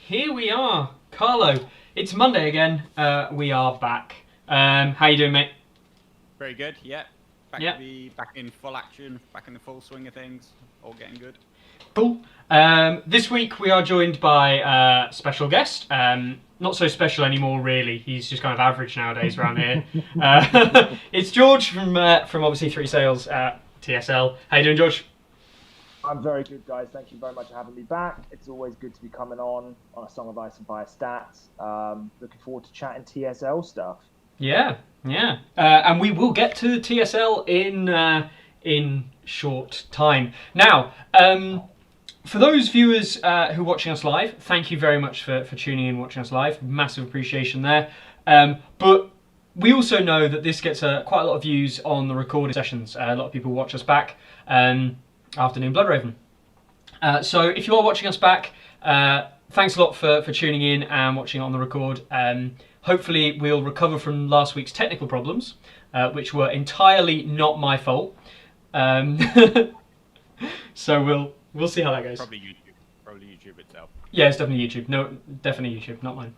here we are. Carlo, it's Monday again. We are back. How you doing, mate? Very good, yeah. Yeah. Back in full action, back in the full swing of things. All getting good. Cool. This week we are joined by a special guest. Not so special anymore, really. He's just kind of average nowadays around here. It's George from obviously 3 Sales at TSL. How you doing, George? I'm very good, guys. Thank you very much for having me back. It's always good to be coming on a Song of Ice and Fire Stats. Looking forward to chatting TSL stuff. Yeah. And we will get to TSL in short time. Now, for those viewers who are watching us live, thank you very much for tuning in and watching us live. Massive appreciation there. But we also know that this gets quite a lot of views on the recorded sessions. A lot of people watch us back. Afternoon Bloodraven. So if you are watching us back, thanks a lot for tuning in and watching on the record. Hopefully we'll recover from last week's technical problems, which were entirely not my fault. So we'll see how that goes. Probably YouTube itself. Yeah, it's definitely YouTube. No, definitely YouTube, not mine.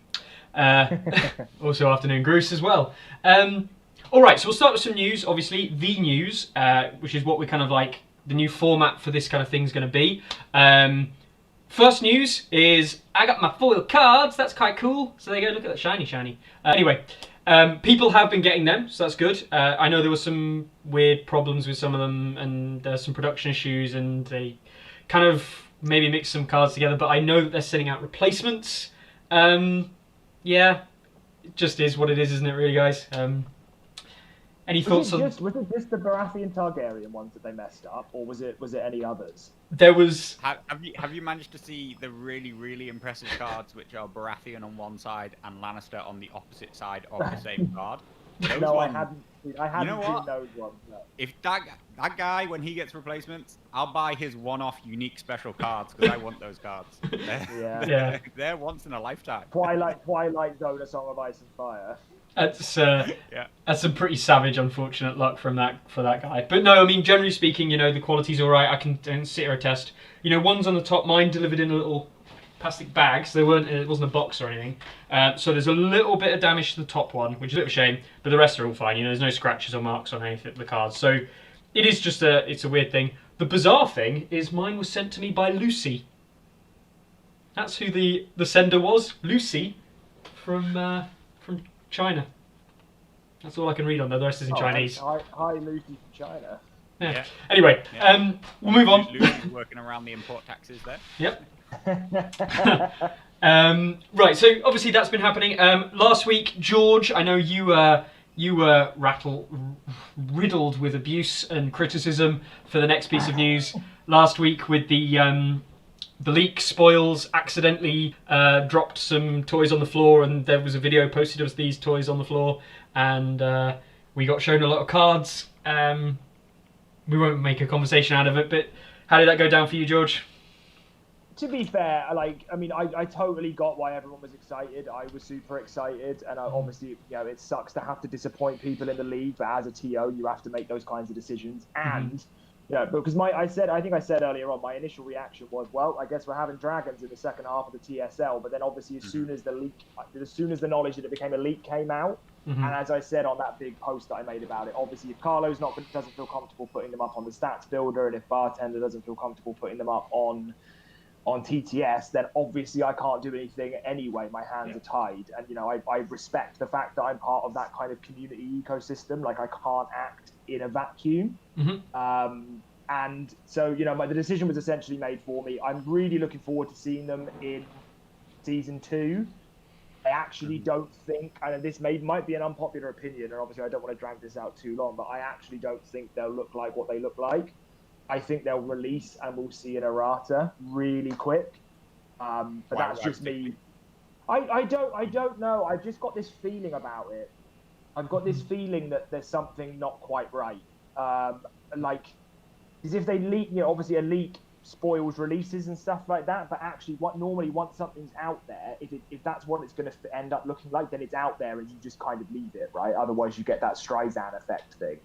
Also Afternoon Groose as well. All right, so we'll start with some news. Obviously, the news, which is what we kind of like. The new format for this kind of thing is going to be. First news is I got my foil cards. That's quite cool. So there you go. Look at that shiny. Anyway, people have been getting them, so that's good. I know there were some weird problems with some of them, and there's some production issues, and they kind of maybe mixed some cards together. But I know that they're sending out replacements. Yeah, it just is what it is, isn't it, really, guys? Any thoughts on? Was it just the Baratheon Targaryen ones that they messed up, or was it any others? There was. Have you managed to see the really impressive cards, which are Baratheon on one side and Lannister on the opposite side of the same card? No, I hadn't. I hadn't You know seen what? those ones. No. If that guy, when he gets replacements, I'll buy his one-off unique special cards because I want those cards. Yeah. They're once in a lifetime. Twilight Zone, A Song of Ice and Fire. That's Yeah. That's some pretty savage, unfortunate luck for that guy. But no, I mean, generally speaking, the quality's all right. I can sit here attest. One's on the top, mine delivered in a little plastic bag, so it wasn't a box or anything. So there's a little bit of damage to the top one, which is a bit of a shame. But the rest are all fine. There's no scratches or marks on anything the cards. So it is just it's a weird thing. The bizarre thing is mine was sent to me by Lucy. That's who the sender was, Lucy, from China. That's all I can read on there. The rest is in Chinese. Hi, Lucy from China. Yeah. Anyway, we'll move on. Lucy's working around the import taxes there. Yep. Right. So obviously that's been happening. Last week, George, I know you were riddled with abuse and criticism for the next piece of news last week with the leak spoils accidentally dropped some toys on the floor, and there was a video posted of these toys on the floor, and we got shown a lot of cards. We won't make a conversation out of it, but how did that go down for you, George? To be fair, I totally got why everyone was excited. I was super excited, and obviously, it sucks to have to disappoint people in the league, but as a TO, you have to make those kinds of decisions. And because I think I said earlier on, my initial reaction was, well, I guess we're having dragons in the second half of the TSL. But then obviously, as soon as the knowledge that it became a leak came out, and as I said on that big post that I made about it, obviously if Carlo's doesn't feel comfortable putting them up on the stats builder, and if Bartender doesn't feel comfortable putting them up on TTS, then obviously I can't do anything anyway. My hands are tied, and I respect the fact that I'm part of that kind of community ecosystem. Like, I can't act in a vacuum. And so the decision was essentially made for me. I'm really looking forward to seeing them in season 2. I actually don't think, and this might be an unpopular opinion, and obviously I don't want to drag this out too long, but I actually don't think they'll look like what they look like. I think they'll release and we'll see an errata really quick. But that's just me. I don't know. I've just got this feeling about it. I've got this feeling that there's something not quite right. Because if they leak, obviously a leak spoils releases and stuff like that. But actually, normally once something's out there, if that's what it's going to end up looking like, then it's out there and you just kind of leave it, right? Otherwise, you get that Streisand effect thing.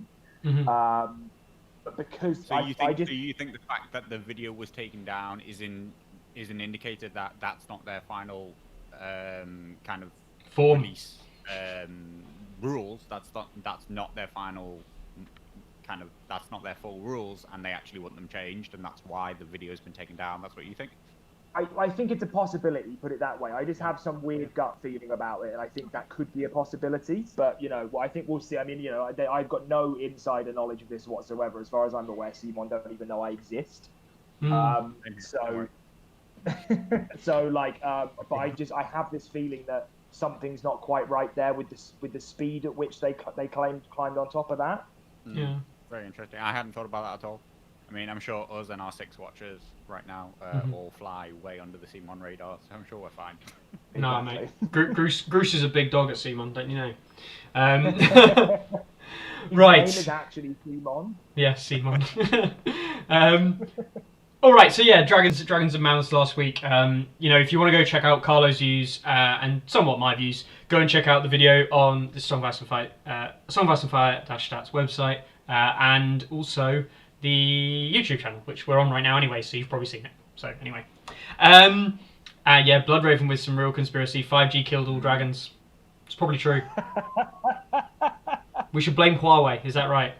But because so you think the fact that the video was taken down is in is an indicator that that's not their final kind of Form. release rules. That's not their final that's not their full rules, and they actually want them changed, and that's why the video's been taken down. That's what you think? I think it's a possibility, put it that way. I just have some weird gut feeling about it, and I think that could be a possibility. But, I think we'll see. I mean, I've got no insider knowledge of this whatsoever. As far as I'm aware, Simon don't even know I exist. Mm. But I have this feeling that something's not quite right there with the speed at which they climbed on top of that. Yeah. Very interesting. I hadn't thought about that at all. I mean, I'm sure us and our 6 watchers right now all fly way under the C1 radar, so I'm sure we're fine. No, mate. Gruce is a big dog at C1, don't you know? Right. His name is actually Simon. Yeah, Simon. All right, so yeah, Dragons and Mounts last week. If you want to go check out Carlo's views and somewhat my views, go and check out the video on the Song of Ice and Fire Stats website, and also the YouTube channel, which we're on right now anyway, so you've probably seen it. So anyway, yeah, Bloodraven with some real conspiracy. 5G killed all dragons. It's probably true. We should blame Huawei. Is that right?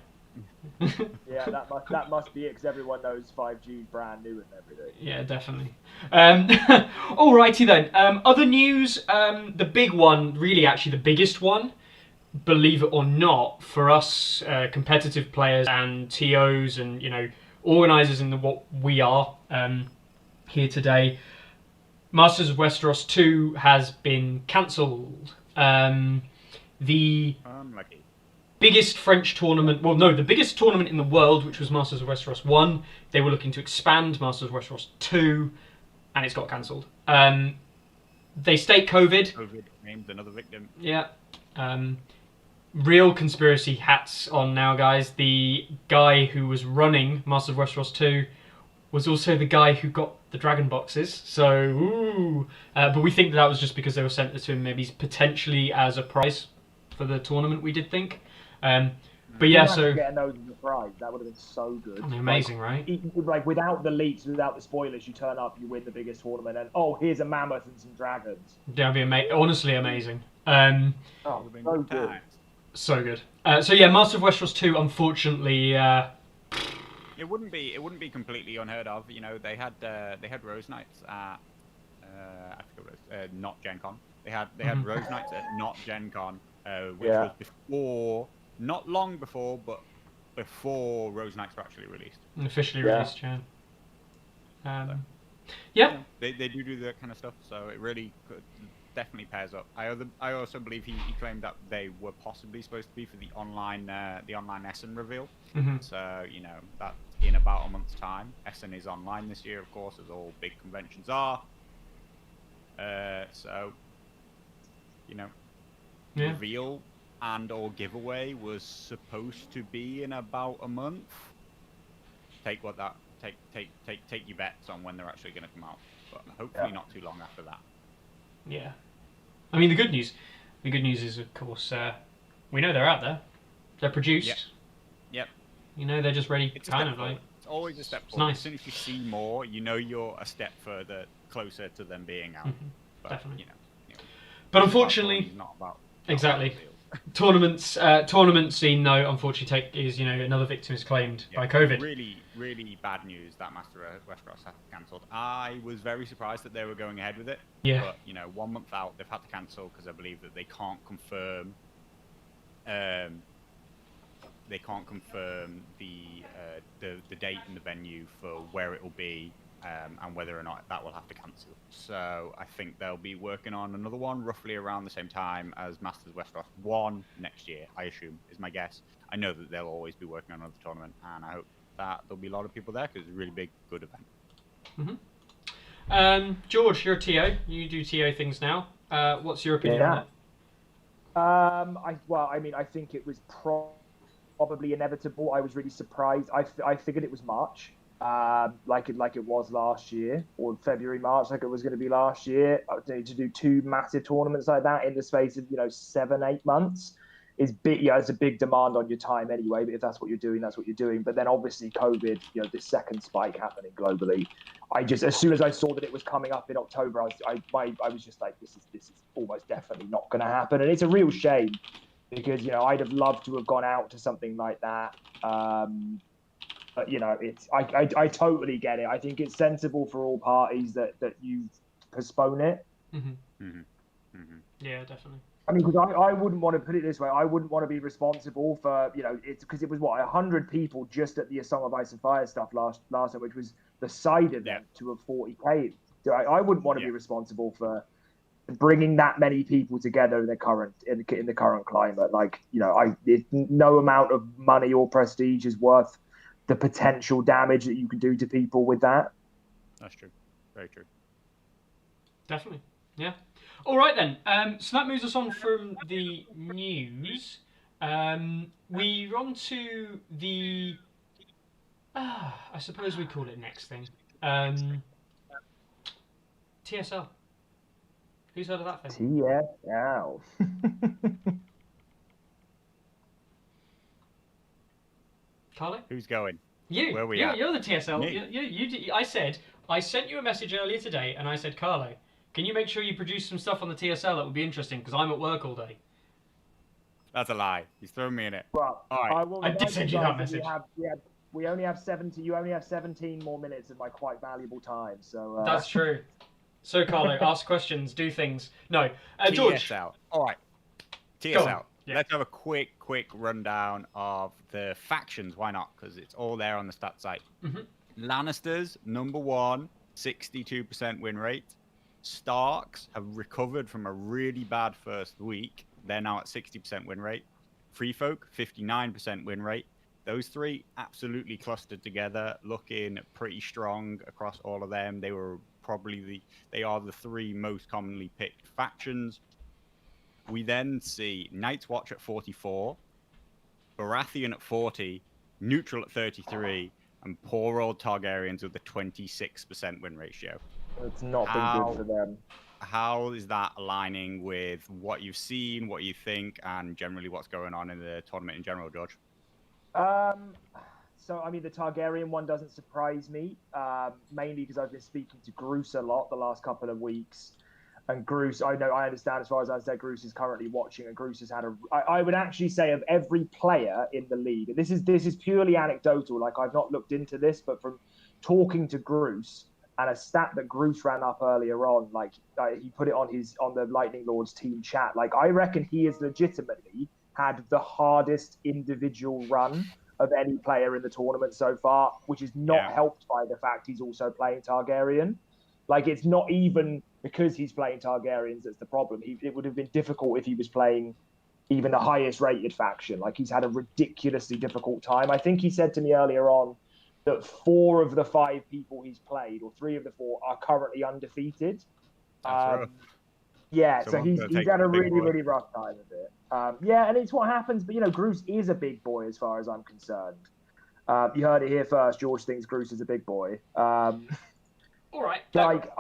Yeah, that must be it, because everyone knows 5G is brand new and everything. Yeah, definitely. Alrighty then. Other news. The big one, really, actually, the biggest one, believe it or not, for us competitive players and TOs and organisers in what we are here today. Masters of Westeros 2 has been cancelled. The biggest French tournament, the biggest tournament in the world, which was Masters of Westeros 1, they were looking to expand Masters of Westeros 2, and it's got cancelled. They state COVID. COVID named another victim. Yeah. Real conspiracy hats on now, guys. The guy who was running Masters of Westeros 2 was also the guy who got the dragon boxes. So, ooh. But we think that was just because they were sent to him maybe potentially as a prize for the tournament, we did think. But yeah, so getting those as a prize, that would have been so good. I mean, amazing, right? Like without the leaks, without the spoilers, you turn up, you win the biggest tournament, and here's a mammoth and some dragons. That'd be honestly amazing. So good. So good. So yeah, Master of Westeros 2, unfortunately, it wouldn't be completely unheard of. They had Rose Knights at I forget what it was, not Gen Con. They had Rose Knights at not Gen Con, which was before. Not long before, but before Rose Knights were actually released. Officially released, yeah. Yeah. They do that kind of stuff, so it really definitely pairs up. I also believe he claimed that they were possibly supposed to be for the online Essen reveal. So that in about a month's time. Essen is online this year, of course, as all big conventions are. Reveal and/or giveaway was supposed to be in about a month. Take your bets on when they're actually going to come out, but hopefully not too long after that. Yeah, I mean the good news is, of course, we know they're out there, they're produced. Yep. They're just ready. It's It's always a step forward. Nice. As soon as you see more, you're a step closer to them being out. But, definitely. But unfortunately, not about exactly. Tournament scene though, unfortunately, is another victim is claimed by COVID. Really, really bad news that Master of Westeros has cancelled. I was very surprised that they were going ahead with it. Yeah. But 1 month out, they've had to cancel because I believe that they can't confirm. They can't confirm the date and the venue for where it will be. And whether or not that will have to cancel. So I think they'll be working on another one roughly around the same time as Masters of Westeros 1 next year, I assume, is my guess. I know that they'll always be working on another tournament, and I hope that there'll be a lot of people there because it's a really big, good event. George, you're a TO. You do TO things now. What's your opinion on it? I think it was probably inevitable. I was really surprised. I figured it was March. Like it was last year, or February, March, like it was going to be last year. To do 2 massive tournaments like that in the space of 7-8 months, is big. Yeah, it's a big demand on your time anyway. But if that's what you're doing, that's what you're doing. But then obviously COVID, this second spike happening globally. I just, as soon as I saw that it was coming up in October, I was just like, this is almost definitely not going to happen, and it's a real shame because I'd have loved to have gone out to something like that. But it's I totally get it. I think it's sensible for all parties that you postpone it. Yeah, definitely. I mean, because I wouldn't want to put it this way. I wouldn't want to be responsible for it's because it was 100 people just at the Song of Ice and Fire stuff last time, which was the side event to a 40K. So I wouldn't want to be responsible for bringing that many people together in the current climate. Like no amount of money or prestige is worth the potential damage that you can do to people with that. That's true. Very true. Definitely. Yeah. All right then. So that moves us on from the news. We're on to the. I suppose we call it next thing. TSL. Who's heard of that thing? TSL. Carly? Who's going? You. Where are we at? You're the TSL. Me? You. I sent you a message earlier today, and I said, Carly, can you make sure you produce some stuff on the TSL that would be interesting? Because I'm at work all day. That's a lie. He's thrown me in it. Well, all right. I did send you that message. We only have 17. You only have 17 more minutes of my quite valuable time. So that's true. So Carlo, ask questions, do things. No, George. TSL. All right. TSL. Yeah. Let's have a quick rundown of the factions. Why not? Because it's all there on the stat site. Lannisters, number 1, 62% win rate. Starks have recovered from a really bad first week. They're now at 60% win rate. Free Folk, 59% win rate. Those three absolutely clustered together, looking pretty strong across all of them. They are the three most commonly picked factions. We then see Night's Watch at 44, Baratheon at 40, Neutral at 33, and poor old Targaryens with a 26% win ratio. It's not been good for them. How is that aligning with what you've seen, what you think, and generally what's going on in the tournament in general, George? So, I mean, the Targaryen one doesn't surprise me, mainly because I've been speaking to Groose a lot the last couple of weeks. And Groose, I understand as far as I said, Groose is currently watching, and Groose has had I would actually say of every player in the league, and this is purely anecdotal, like I've not looked into this, but from talking to Groose, and a stat that Groose ran up earlier on, like he put it on the Lightning Lords team chat, like I reckon he has legitimately had the hardest individual run of any player in the tournament so far, which is not helped by the fact he's also playing Targaryen. Like, it's not even because he's playing Targaryens that's the problem. It would have been difficult if he was playing even the highest rated faction. Like, he's had a ridiculously difficult time. I think he said to me earlier on that 4 of the 5 people he's played, or 3 of the 4, are currently undefeated. Yeah, so he's had a really rough time of it. Yeah, and it's what happens. But, Groose is a big boy as far as I'm concerned. You heard it here first. George thinks Groose is a big boy. All right. Like,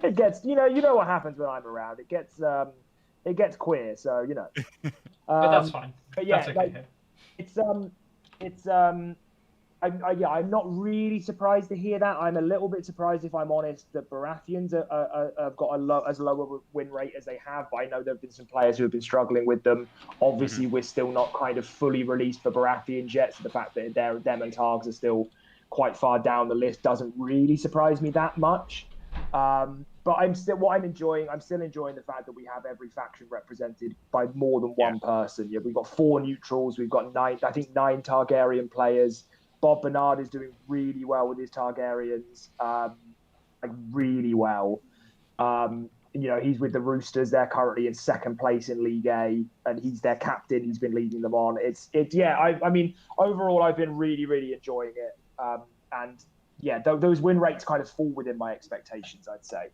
it gets, you know what happens when I'm around. It gets queer, so, but that's fine. But yeah, that's okay. I'm not really surprised to hear that. I'm a little bit surprised, if I'm honest, that Baratheons have got as low a win rate as they have. But I know there have been some players who have been struggling with them. Obviously, we're still not kind of fully released for Baratheons yet, so the fact that them and Targs are still quite far down the list doesn't really surprise me that much. But I'm still enjoying the fact that we have every faction represented by more than one person. Yeah, we've got 4 neutrals, we've got 9 Targaryen players. Bob Bernard is doing really well with his Targaryens, like really well. He's with the Roosters. They're currently in 2nd place in League A, and he's their captain. He's been leading them on. I mean, overall, I've been really, really enjoying it. And yeah, those win rates kind of fall within my expectations, I'd say.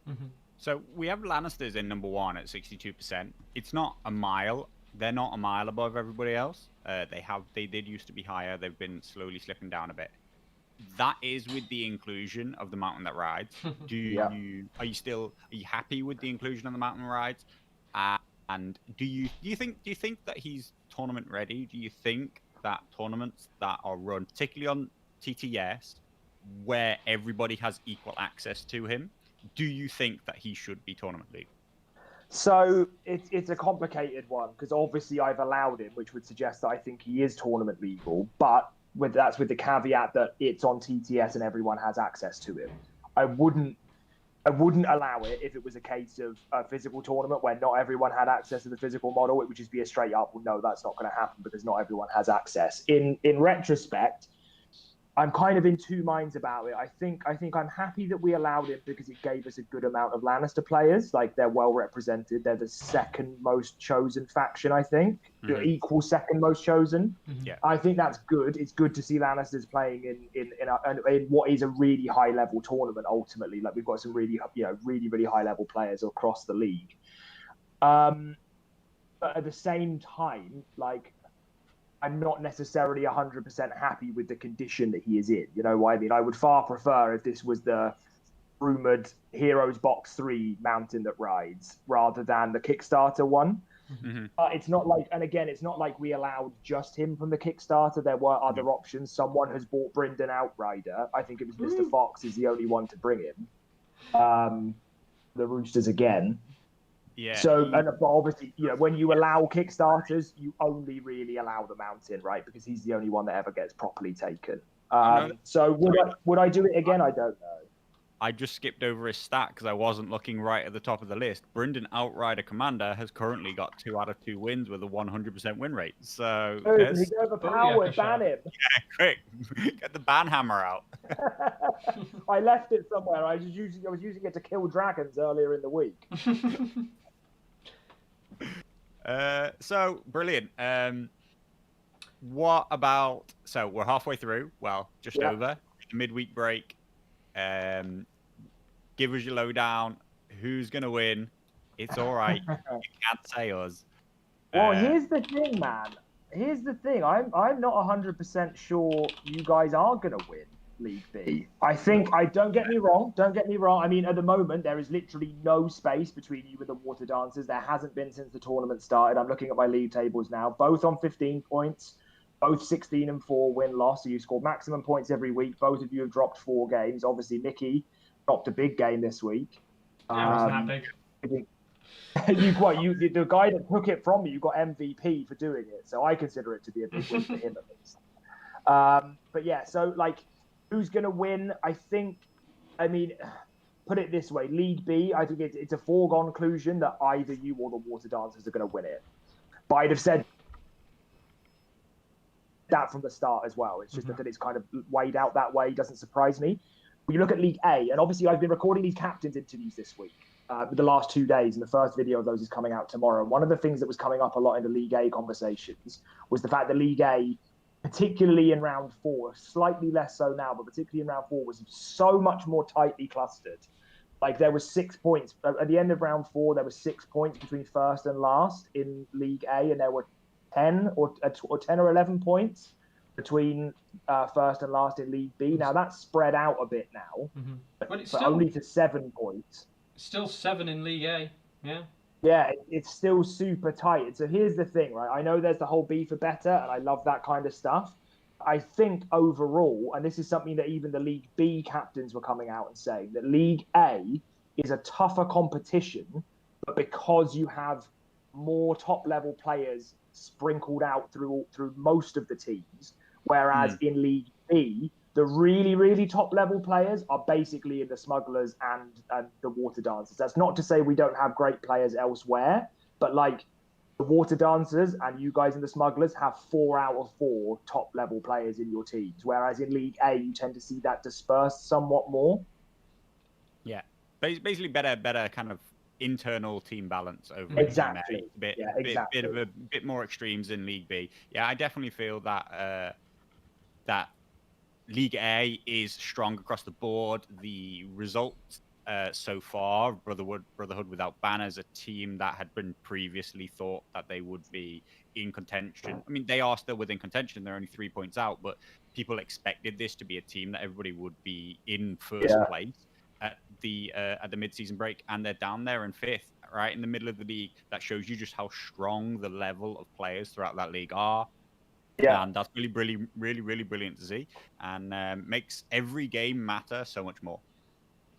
Mm-hmm. So we have Lannisters in number 1 at 62%. It's not a mile. They're not a mile above everybody else. They did used to be higher. They've been slowly slipping down a bit. That is with the inclusion of the Mountain That Rides. Are you happy with the inclusion of the Mountain Rides? And do you think that he's tournament ready? Do you think that tournaments that are run, particularly on TTS, where everybody has equal access to him, do you think that he should be tournament league? So it's a complicated one because obviously I've allowed him, which would suggest that I think he is tournament legal, but that's with the caveat that it's on TTS and everyone has access to him. I wouldn't allow it if it was a case of a physical tournament where not everyone had access to the physical model. It would just be a straight up, well, no, that's not going to happen because not everyone has access. In retrospect, I'm kind of in two minds about it. I think I'm happy that we allowed it because it gave us a good amount of Lannister players. Like they're well represented. They're the second most chosen faction, I think. The equal second most chosen. Yeah. I think that's good. It's good to see Lannisters playing in what is a really high level tournament. Ultimately, like we've got some really really high level players across the league. But at the same time, like, I'm not necessarily 100% happy with the condition that he is in. You know what I mean? I would far prefer if this was the rumored Heroes Box 3 mountain that rides rather than the Kickstarter one. It's not like, and again, it's not like we allowed just him from the Kickstarter. There were other options. Someone has bought Brynden Outrider. I think it was Mr. Fox is the only one to bring him. The Roosters again. Yeah. So, and obviously, when you allow Kickstarters, you only really allow the mountain, right? Because he's the only one that ever gets properly taken. So would I do it again? I don't know. I just skipped over his stat because I wasn't looking right at the top of the list. Brynden Outrider Commander has currently got 2 out of 2 wins with a 100% win rate. So he's overpowered. Ban him. Yeah, quick, get the ban hammer out. I left it somewhere. I was using it to kill dragons earlier in the week. So brilliant. What about? So we're halfway through. Well, just over the midweek break. Give us your lowdown. Who's gonna win? It's all right. You can't say us. Well, here's the thing, man. Here's the thing. I'm not 100% sure you guys are gonna win League B. I think. Don't get me wrong. I mean, at the moment, there is literally no space between you and the Water Dancers. There hasn't been since the tournament started. I'm looking at my league tables now. Both on 15 points. Both 16 and 4 win-loss. So you score maximum points every week. Both of you have dropped 4 games. Obviously, Mickey dropped a big game this week. Wasn't that big. The guy that took it from you got MVP for doing it. So I consider it to be a big win for him at least. But yeah, so like, who's going to win? I mean, put it this way. League B, I think it's a foregone conclusion that either you or the Water Dancers are going to win it. But I'd have said that from the start as well. It's just that it's kind of weighed out that way. Doesn't surprise me. When you look at League A, and obviously I've been recording these captains interviews this week, the last 2 days, and the first video of those is coming out tomorrow. And one of the things that was coming up a lot in the League A conversations was the fact that League A, particularly in round 4, slightly less so now, but particularly in round 4, was so much more tightly clustered. Like there was 6 points at the end of round 4. There was 6 points between first and last in League A, and there were 10 or 11 points between first and last in League B. Now that's spread out a bit now, but it's but still only to 7 points. Still 7 in League A. Yeah. Yeah, it's still super tight. So here's the thing, right? I know there's the whole B for better, and I love that kind of stuff. I think overall, and this is something that even the League B captains were coming out and saying, that League A is a tougher competition, but because you have more top-level players sprinkled out through most of the teams, whereas in League B, the really, really top-level players are basically in the Smugglers and the Water Dancers. That's not to say we don't have great players elsewhere, but like the Water Dancers and you guys in the Smugglers have 4 out of 4 top-level players in your teams, whereas in League A, you tend to see that dispersed somewhat more. Yeah, basically better kind of internal team balance over exactly. Bit of a bit more extremes in League B. Yeah, I definitely feel that that League A is strong across the board. The results so far, Brotherhood without banners, a team that had been previously thought that they would be in contention. I mean, they are still within contention. They're only 3 points out, but people expected this to be a team that everybody would be in first place at the mid-season break, and they're down there in 5th right in the middle of the league. That shows you just how strong the level of players throughout that league are. Yeah. And that's really brilliant to see, and makes every game matter so much more.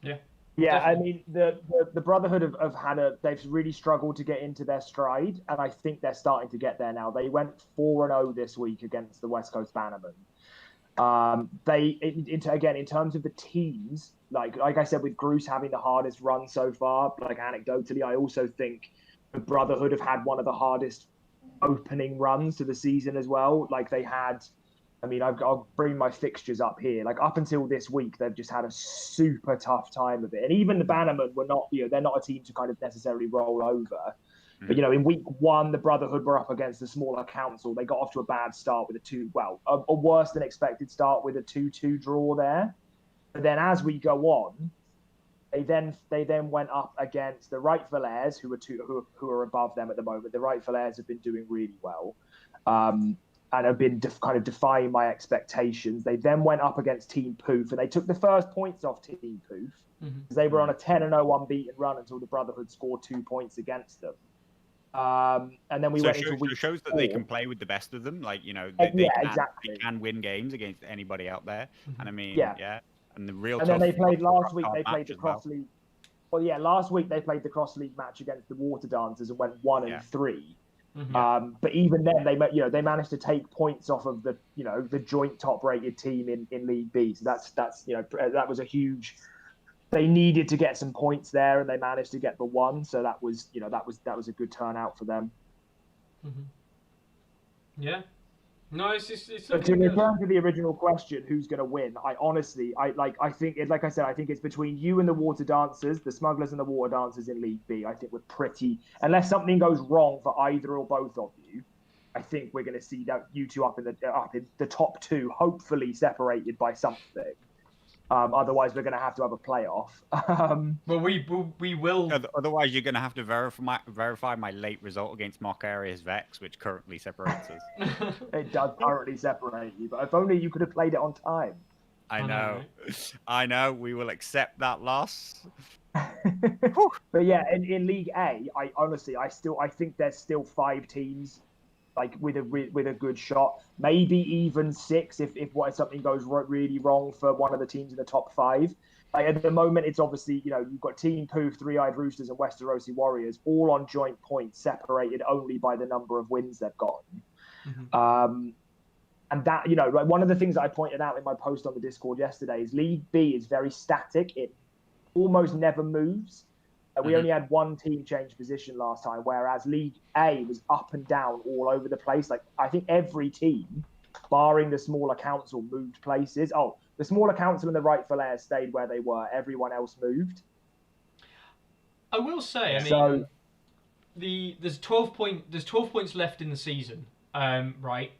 Yeah. Yeah, I Definitely. mean the Brotherhood have had they've really struggled to get into their stride, and I think they're starting to get there now. They went 4-0 this week against the West Coast Bannermen. Again, in terms of the teams, like I said, with Bruce having the hardest run so far, like anecdotally, I also think the Brotherhood have had one of the hardest opening runs to the season as well. Like they had, I mean, I'll bring my fixtures up here. Like up until this week, they've just had a super tough time of it. And even the Bannermen were not, they're not a team to kind of necessarily roll over. But in week one, the Brotherhood were up against the smaller council. They got off to a bad start with a worse than expected start with a 2-2 draw there. But then as we go on, they then went up against the Rightful Heirs, who are above them at the moment. The Rightful Heirs have been doing really well, and have been kind of defying my expectations. They then went up against Team Poof, and they took the first points off Team Poof because they were on a 10-0 unbeaten run until the Brotherhood scored 2 points against them. And then we went into week. So it shows that 4. they can play with the best of them. Like Yeah, exactly. they can win games against anybody out there. And I mean, Yeah. and the real. And then they played last week. They match played the as well. cross league. Well, yeah, last week they played the cross league match against the Water Dancers and went 1-3. But even then, they managed to take points off of the joint top rated team in League B. So that's that was a huge. They needed to get some points there, and they managed to get the one. So that was a good turnout for them. Yeah. No, it's But to return to the original question, who's going to win? I think like I said, I think it's between you and the Water Dancers, the Smugglers and the Water Dancers in League B. I think we're pretty, unless something goes wrong for either or both of you. I think we're going to see that you two up in the top two, hopefully separated by something. Otherwise, we're going to have a playoff. Well, we will. Otherwise, you're going to have to verify my late result against Mock Area's Vex, which currently separates us. It does currently separate you, but if only you could have played it on time. I know. I know. We will accept that loss. But yeah, in League A, I think there's still 5 teams like with a good shot, maybe even 6 if something goes really wrong for one of the teams in the top 5. Like at the moment, it's obviously you've got Team Poof, Three Eyed Roosters, and Westerosi Warriors all on joint points, separated only by the number of wins they've gotten. And that like one of the things that I pointed out in my post on the Discord yesterday is League B is very static. It almost never moves. We only had one team change position last time, whereas League A was up and down all over the place. Like I think every team, barring the smaller council, moved places. Oh, the smaller council and the Rightful Heirs stayed where they were. Everyone else moved. I will say, I mean, there's 12 points left in the season, right?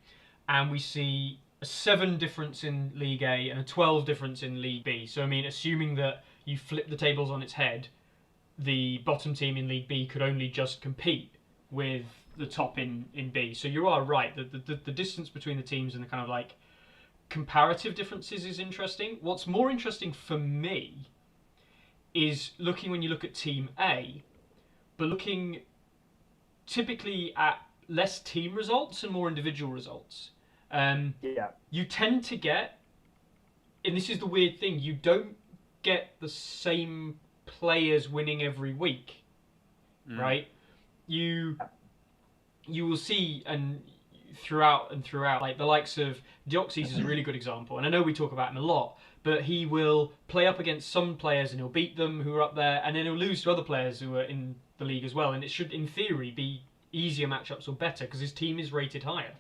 And we see a 7 difference in League A and a 12 difference in League B. So I mean, assuming that you flip the tables on its head, the bottom team in League B could only just compete with the top in B. So you are right. The distance between the teams and the kind of like comparative differences is interesting. What's more interesting for me is looking when you look at Team A, but looking typically at less team results and more individual results. You tend to get, and this is the weird thing, you don't get the same players winning every week, right? You will see throughout like the likes of Deoxys is a really good example, and I know we talk about him a lot, but he will play up against some players and he'll beat them who are up there, and then he'll lose to other players who are in the league as well, and it should in theory be easier matchups or better because his team is rated higher.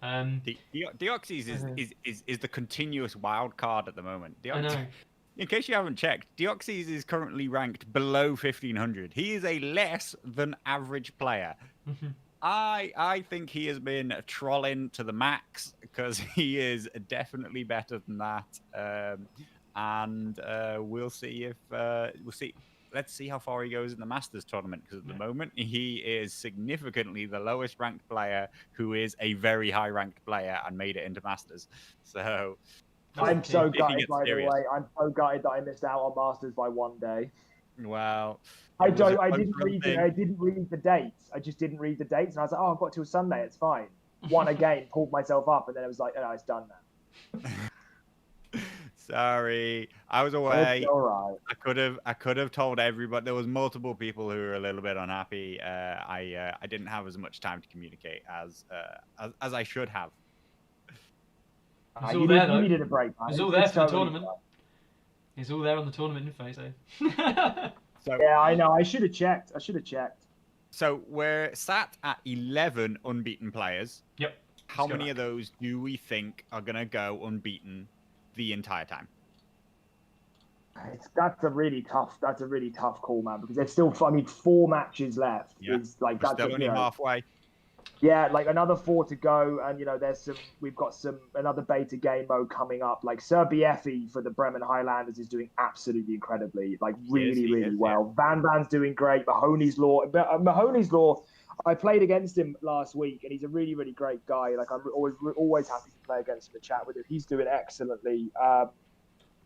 Deoxys is the continuous wild card at the moment. I know. In case you haven't checked, Deoxys is currently ranked below 1500. He is a less than average player. I think he has been trolling to the max because he is definitely better than that. And we'll see if we'll see. Let's see how far he goes in the Masters tournament, because at the moment he is significantly the lowest ranked player who is a very high ranked player and made it into Masters. So I'm so gutted, by the way. I'm so gutted that I missed out on Masters by one day. Well, I it was a didn't cultural read thing. I didn't read the dates. I just didn't read the dates, and I was like, oh, I've got till Sunday. It's fine. Won a game, pulled myself up, and then it was like, oh, it's done now. Sorry, I was It's away. all right. I could have told everybody. There was multiple people who were a little bit unhappy. I didn't have as much time to communicate as I should have. It's all there, though. You needed a break, man. It's all there for the totally tournament. fine. It's all there on the tournament info, so. So Yeah, I know. I should have checked. so we're sat at 11 unbeaten players. Yep. How Let's go many of back. those do we think are gonna go unbeaten the entire time? That's a really tough call, man, because there's still, I mean, 4 matches left. Yeah. Is like We're that's still only halfway. Yeah, like another 4 to go, and we've got another beta game mode coming up. Like Sir BFE for the Bremen Highlanders is doing absolutely incredibly, like really well. Van Van's doing great. Mahoney's Law, I played against him last week, and he's a really great guy. Like I'm always happy to play against him and chat with him. He's doing excellently.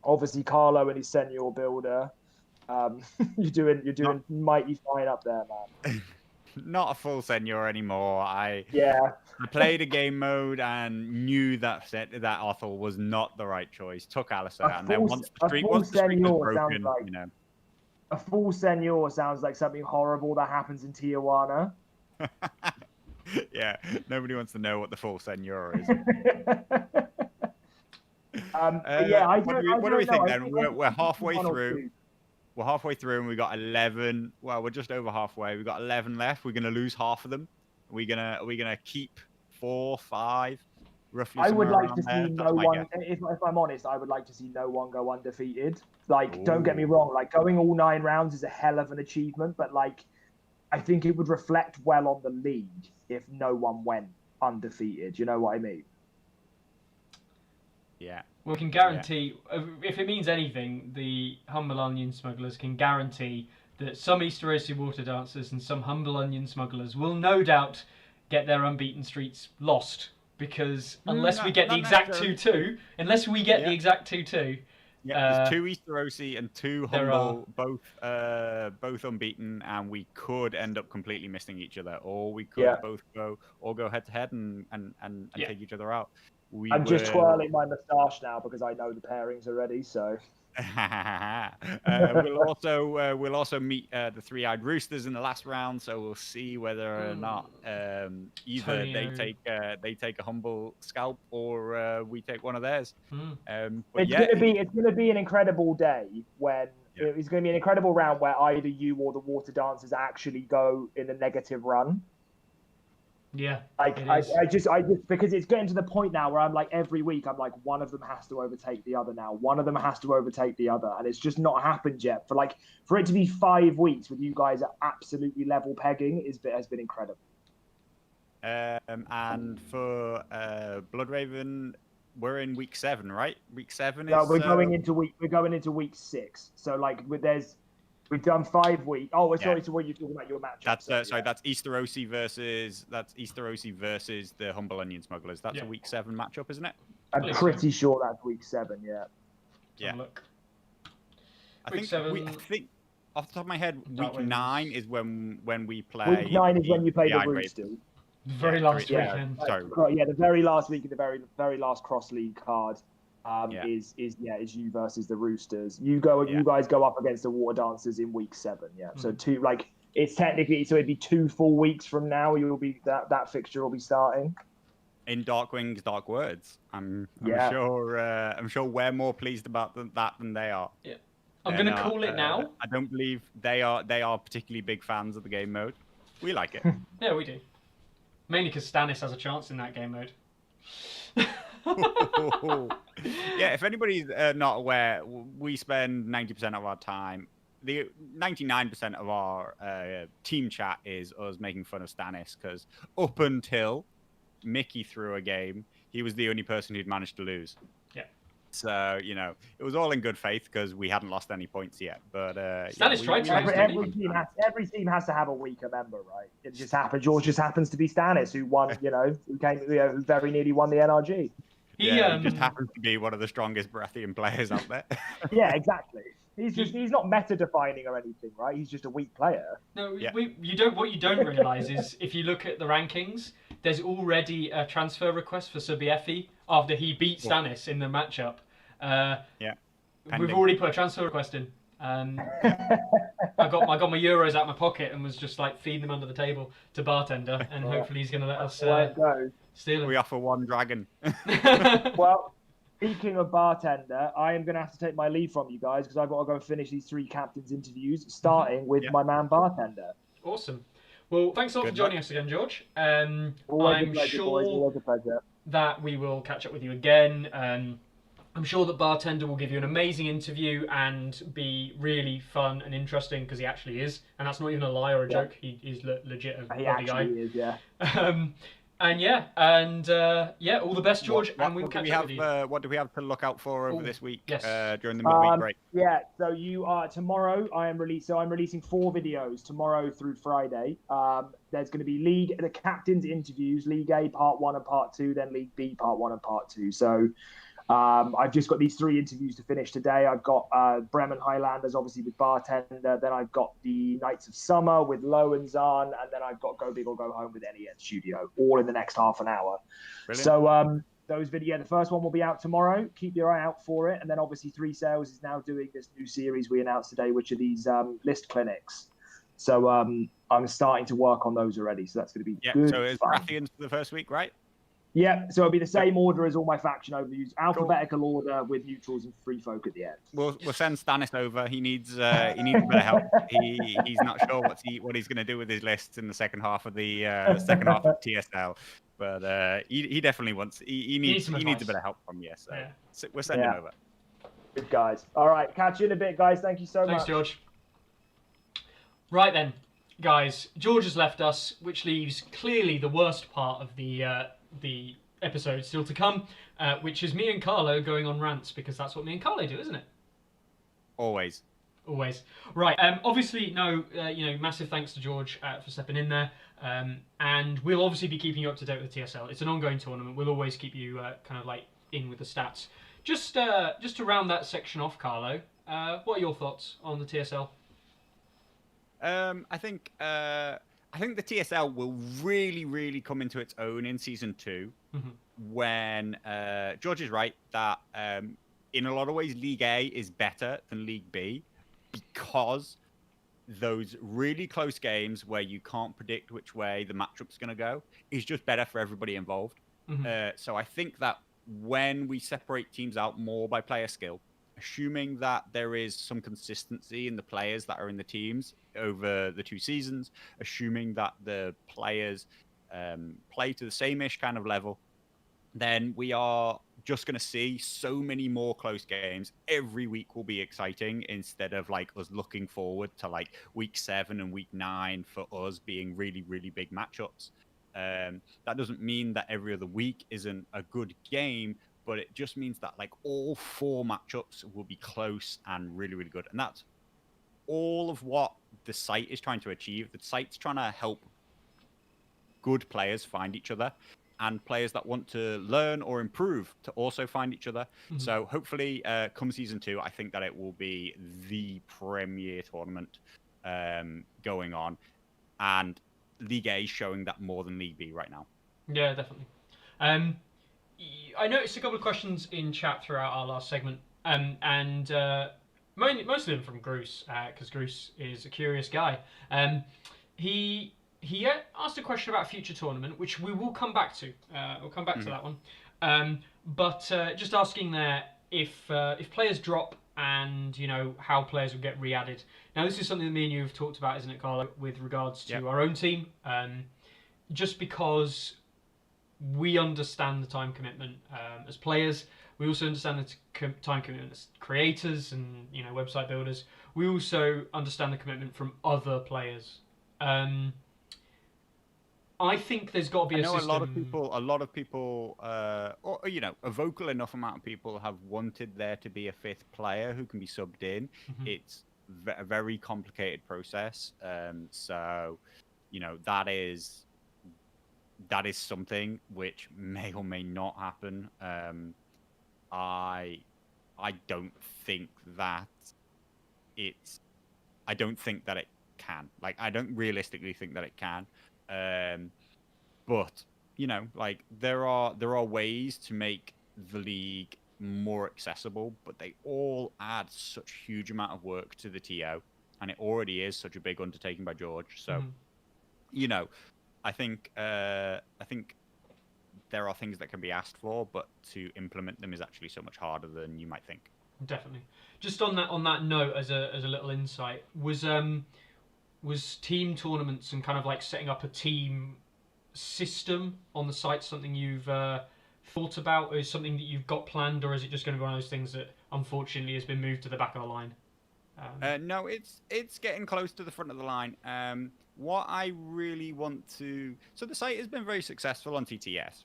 Obviously Carlo and his senior builder. You're doing mighty fine up there, man. Not a full senior anymore. I played a game mode and knew that Othel was not the right choice. Took Alistair, and then once the streak was broken, a full senior sounds like something horrible that happens in Tijuana. Yeah, nobody wants to know what the full senior is. What do we think then? We're halfway through. We're halfway through, and we got 11. Well, we're just over halfway. We got 11 left. We're gonna lose half of them. Are we gonna keep 4, 5, roughly? I would like to see no one. If I'm honest, I would like to see no one go undefeated. Like, don't get me wrong. Like, going all 9 rounds is a hell of an achievement, but like, I think it would reflect well on the league if no one went undefeated. You know what I mean? Yeah. We can guarantee, if it means anything, the Humble Onion Smugglers can guarantee that some Easterosi water dancers and some Humble Onion Smugglers will no doubt get their unbeaten streaks lost, because unless we get the exact 2-2, there's 2 Easterosi and 2 Humble, both unbeaten, and we could end up completely missing each other, or we could both go head to head and take each other out. I'm just twirling my moustache now because I know the pairings already. So we'll also meet the 3-eyed roosters in the last round. So we'll see whether or not either they take a humble scalp or we take one of theirs. It's gonna be an incredible day when it's gonna be an incredible round where either you or the water dancers actually go in a negative run. Yeah, like I just because it's getting to the point now where I'm like, every week I'm like, one of them has to overtake the other now. One of them has to overtake the other, and it's just not happened yet. For it to be 5 weeks with you guys at absolutely level pegging has been incredible. And for Bloodraven, we're in week 7, right? Week 7 is. No, we're going into week 6. So like, we've done 5 weeks. Oh, sorry. So what you're talking about your match? That's that's Easterosi versus the Humble Onion Smugglers. That's a week 7 matchup, isn't it? I'm pretty sure that's week 7. Yeah. Yeah. Look. I think off the top of my head, week 9 is when we play. Week 9 is when you play the Roosters. The very last weekend. Sorry. Yeah, the very last week of the very last cross league card. Is you versus the Roosters. You guys go up against the Water Dancers in week 7. Yeah, so it's technically, so it'd be 2 full weeks from now. You'll be that fixture will be starting. In Darkwing's Dark Words, I'm sure we're more pleased about that than they are. Yeah, I'm going to call it now. I don't believe they are particularly big fans of the game mode. We like it. Yeah, we do. Mainly because Stannis has a chance in that game mode. Yeah, if anybody's not aware, we spend 90% of our time. The 99% of our team chat is us making fun of Stannis, because up until Mickey threw a game, he was the only person who'd managed to lose. Yeah. So, it was all in good faith because we hadn't lost any points yet. But Stannis tried to every team has to have a weaker member, right? It just happens. Yours just happens to be Stannis, who won. Who very nearly won the NRG. He just happens to be one of the strongest Baratheon players out there. Yeah, exactly. He's not meta defining or anything, right? He's just a weak player. No, Yeah. what you don't realise is if you look at the rankings, there's already a transfer request for Subiefi after he beat Stannis in the matchup. Yeah. We've Pending. already put a transfer request in. I got my euros out of my pocket and was just like feeding them under the table to bartender, and hopefully he's going to let us steal We them. offer one dragon. Well, speaking of bartender, I am going to have to take my leave from you guys because I've got to go and finish these 3 captains' interviews, starting with my man bartender. Awesome. Well, thanks a lot for joining us again, George. Always I'm a pleasure, sure boys. Always a pleasure. that we will catch up with you again. I'm sure that Bartender will give you an amazing interview and be really fun and interesting because he actually is, and that's not even a lie or a joke. He is legit a He lovely guy. actually is, yeah. All the best, George, and we'll catch up with you. What do we have to look out for over this week? Yes. During the midweek break. Yeah, so you are tomorrow. I'm releasing 4 videos tomorrow through Friday. There's going to be the captains' interviews, League A Part 1 and Part 2, then League B Part 1 and Part 2. So I've just got these 3 interviews to finish today. I've got Bremen Highlanders, obviously, with Bartender. Then I've got the Knights of Summer with Low and Zahn. And then I've got Go Big or Go Home with Ellie at Studio, all in the next half an hour. Brilliant. So those videos, the first one will be out tomorrow. Keep your eye out for it. And then obviously 3 Sales is now doing this new series we announced today, which are these list clinics. So I'm starting to work on those already. So that's going to be good. So it's Rathians for the first week, right? Yeah, so it'll be the same order as all my faction overviews, alphabetical order with neutrals and free folk at the end. We'll send Stannis over. He needs a bit of help. He's not sure what he's going to do with his lists in the second half of the TSL, but he definitely wants. He needs a bit of help from you. So we're sending over. Good guys. All right, catch you in a bit, guys. Thank you so much. Thanks, George. Right then, guys, George has left us, which leaves clearly the worst part of the episode still to come, which is me and Carlo going on rants, because that's what me and Carlo do, isn't it? Always. Right. Obviously, massive thanks to George for stepping in there, and we'll obviously be keeping you up to date with the TSL. It's an ongoing tournament. We'll always keep you kind of like in with the stats. Just to round that section off, Carlo, what are your thoughts on the TSL? I think the TSL will really, really come into its own in season 2 when George is right that in a lot of ways League A is better than League B because those really close games where you can't predict which way the matchup's going to go is just better for everybody involved. So I think that when we separate teams out more by player skill, assuming that there is some consistency in the players that are in the teams over the 2 seasons, assuming that the players play to the same-ish kind of level, then we are just going to see so many more close games. Every week will be exciting instead of like us looking forward to like week 7 and week 9 for us being really, really big matchups. That doesn't mean that every other week isn't a good game, but it just means that like all 4 matchups will be close and really, really good. And that's all of what the site is trying to achieve. The site's trying to help good players find each other and players that want to learn or improve to also find each other. So hopefully come season 2, I think that it will be the premier tournament going on. And League A is showing that more than League B right now. Yeah, definitely. I noticed a couple of questions in chat throughout our last segment, and most of them from Groose, because Groose is a curious guy. He asked a question about future tournament, which we will come back to. We'll come back to that one. But just asking there if players drop and how players will get re-added. Now this is something that me and you have talked about, isn't it, Carlo, with regards to our own team. Just because we understand the time commitment as players. We also understand the time commitment as creators and website builders. We also understand the commitment from other players. I think there's got to be a system. A lot of people, or a vocal enough amount of people have wanted there to be a 5th player who can be subbed in. It's a very complicated process. So, that is something which may or may not happen. I don't think that I don't think that it can. Like, I don't realistically think that it can. But like there are ways to make the league more accessible, but they all add such huge amount of work to the TO, and it already is such a big undertaking by George. So, I think there are things that can be asked for, but to implement them is actually so much harder than you might think. Definitely. Just on that note, as a little insight, was team tournaments and kind of like setting up a team system on the site something you've thought about, or is something that you've got planned, or is it just going to be one of those things that unfortunately has been moved to the back of the line? No, it's getting close to the front of the line. What I really want to... So the site has been very successful on TTS.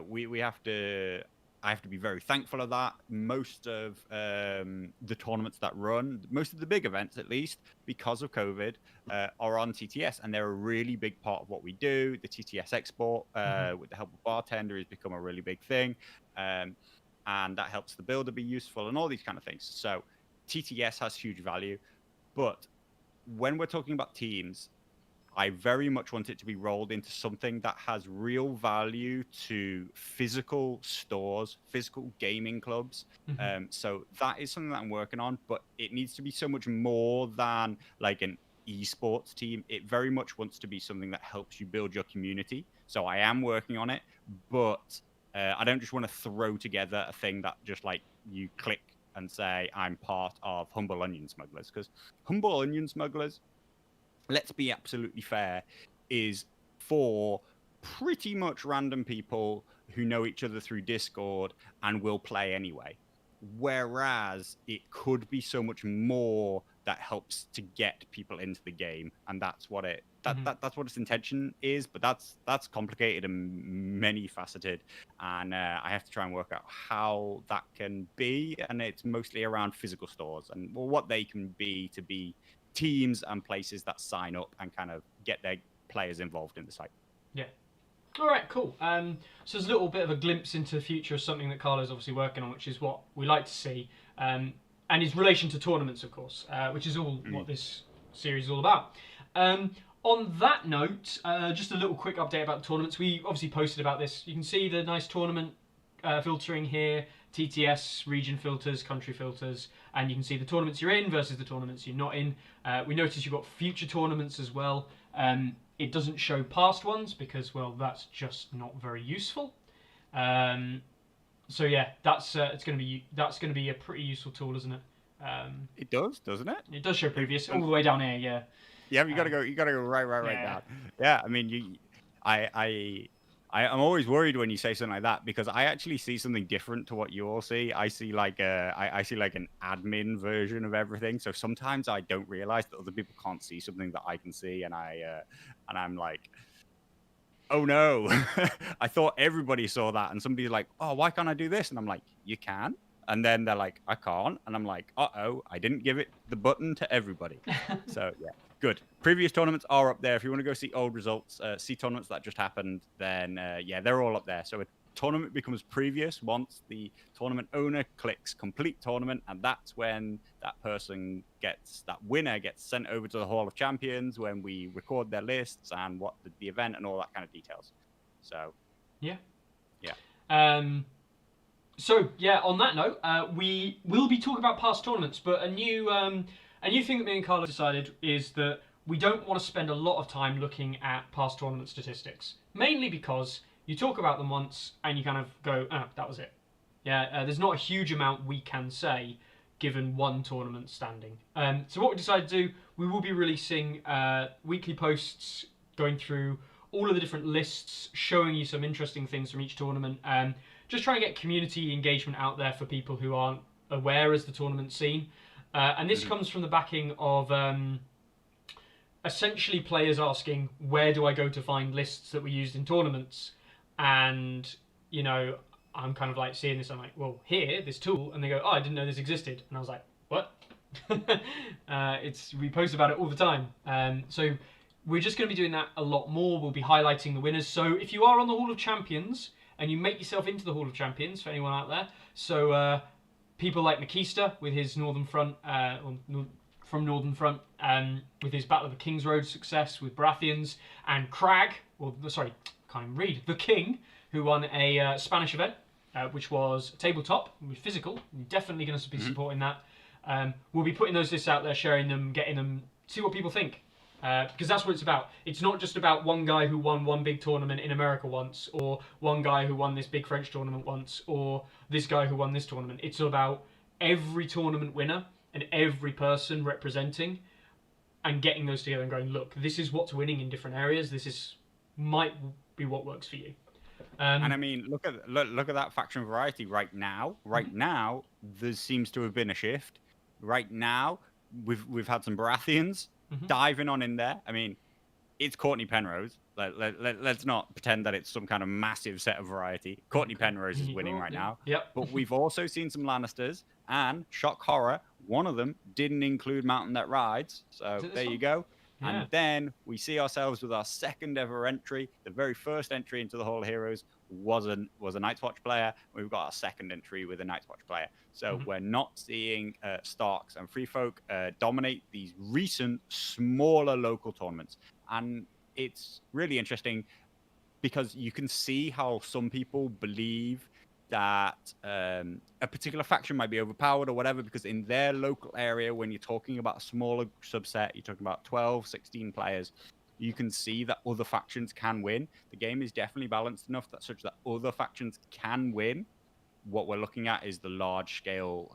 We have to... I have to be very thankful of that. Most of the tournaments that run, most of the big events at least, because of COVID, are on TTS, and they're a really big part of what we do. The TTS export, with the help of Bartender, has become a really big thing, and that helps the builder be useful and all these kind of things. So TTS has huge value, but when we're talking about teams, I very much want it to be rolled into something that has real value to physical stores, physical gaming clubs. So that is something that I'm working on, but it needs to be so much more than like an esports team. It very much wants to be something that helps you build your community. So I am working on it, but I don't just want to throw together a thing that just like you click and say, I'm part of Humble Onion Smugglers, because Humble Onion Smugglers, let's be absolutely fair, is for pretty much random people who know each other through Discord and will play anyway. Whereas it could be so much more that helps to get people into the game, and that's what that's what its intention is. But that's complicated and many faceted, and I have to try and work out how that can be. And it's mostly around physical stores and what they can be to be teams and places that sign up and kind of get their players involved in the site. Yeah. All right, cool. So there's a little bit of a glimpse into the future of something that Carlo's obviously working on, which is what we like to see, and his relation to tournaments, of course, which is all what this series is all about. On that note, just a little quick update about the tournaments. We obviously posted about this. You can see the nice tournament filtering here, TTS, region filters, country filters, and you can see the tournaments you're in versus the tournaments you're not in. We noticed you've got future tournaments as well. It doesn't show past ones because, well, that's just not very useful. So yeah, that's going to be a pretty useful tool, isn't it? It does, doesn't it? It does show previous all the way down here. Yeah. Yeah, you gotta go right down. Yeah, I mean, I'm always worried when you say something like that, because I actually see something different to what you all see. I see like I see like an admin version of everything. So sometimes I don't realize that other people can't see something that I can see, and I'm like, oh no, I thought everybody saw that, and somebody's like, oh, why can't I do this? And I'm like, you can. And then they're like, I can't. And I'm like, uh-oh, I didn't give it the button to everybody. So, yeah, good. Previous tournaments are up there. If you want to go see old results, see tournaments that just happened, then, yeah, they're all up there. So a tournament becomes previous once the tournament owner clicks complete tournament, and that's when that winner gets sent over to the Hall of Champions, when we record their lists and what the event and all that kind of details. So, yeah. So yeah, on that note, we will be talking about past tournaments, but a new thing that me and Carlo decided is that we don't want to spend a lot of time looking at past tournament statistics, mainly because you talk about them once and you kind of go, oh, that was it. Yeah, there's not a huge amount we can say given one tournament standing. So what we decided to do, we will be releasing weekly posts going through all of the different lists, showing you some interesting things from each tournament, just trying to get community engagement out there for people who aren't aware as the tournament scene. And this comes from the backing of essentially players asking, where do I go to find lists that were used in tournaments? And, you know, I'm kind of like seeing this, I'm like, well, here, this tool, and they go, oh, I didn't know this existed. And I was like, what? We post about it all the time. So we're just going to be doing that a lot more. We'll be highlighting the winners. So if you are on the Hall of Champions, and you make yourself into the Hall of Champions, for anyone out there, so people like Makista with his Northern Front, from Northern Front, with his Battle of the King's Road success with Baratheons, and Crag, can't even read, the King, who won a Spanish event, which was tabletop, with physical. We're definitely going to be supporting that. We'll be putting those lists out there, sharing them, getting them, see what people think. Because that's what it's about. It's not just about one guy who won one big tournament in America once, or one guy who won this big French tournament once, or this guy who won this tournament. It's about every tournament winner and every person representing and getting those together and going, look, this is what's winning in different areas. Might be what works for you. And I mean, look at that faction variety right now. Right now, there seems to have been a shift. Right now, we've had some Baratheons diving on in there. I mean, it's Courtney Penrose. Let's not pretend that it's some kind of massive set of variety. Courtney Penrose is winning right now. Yep. But we've also seen some Lannisters, and shock horror, one of them didn't include Mountain That Rides. So there you go. Yeah. And then we see ourselves with our second ever entry. The very first entry into the Hall of Heroes was a Night's Watch player. We've got our second entry with a Night's Watch player. So we're not seeing Starks and Free Folk dominate these recent smaller local tournaments. And it's really interesting because you can see how some people believe that a particular faction might be overpowered or whatever, because in their local area, when you're talking about a smaller subset, you're talking about 12, 16 players, you can see that other factions can win. The game is definitely balanced enough that such that other factions can win. What we're looking at is the large-scale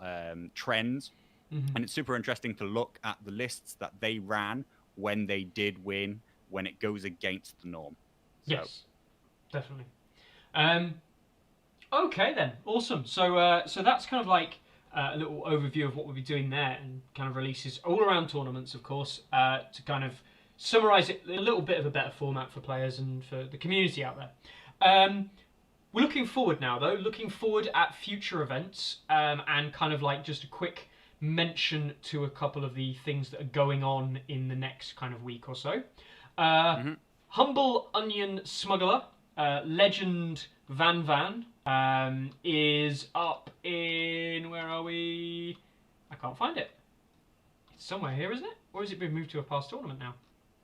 trends, and it's super interesting to look at the lists that they ran when they did win, when it goes against the norm. So. Yes, definitely. Okay then, awesome. So that's kind of like a little overview of what we'll be doing there, and kind of releases all around tournaments, of course, to kind of summarise it, a little bit of a better format for players and for the community out there. We're looking forward now, though, looking forward at future events, and kind of like just a quick mention to a couple of the things that are going on in the next kind of week or so. Humble Onion Smuggler, Legend Van is up in, where are we? I can't find it. It's somewhere here, isn't it? Or has it been moved to a past tournament now?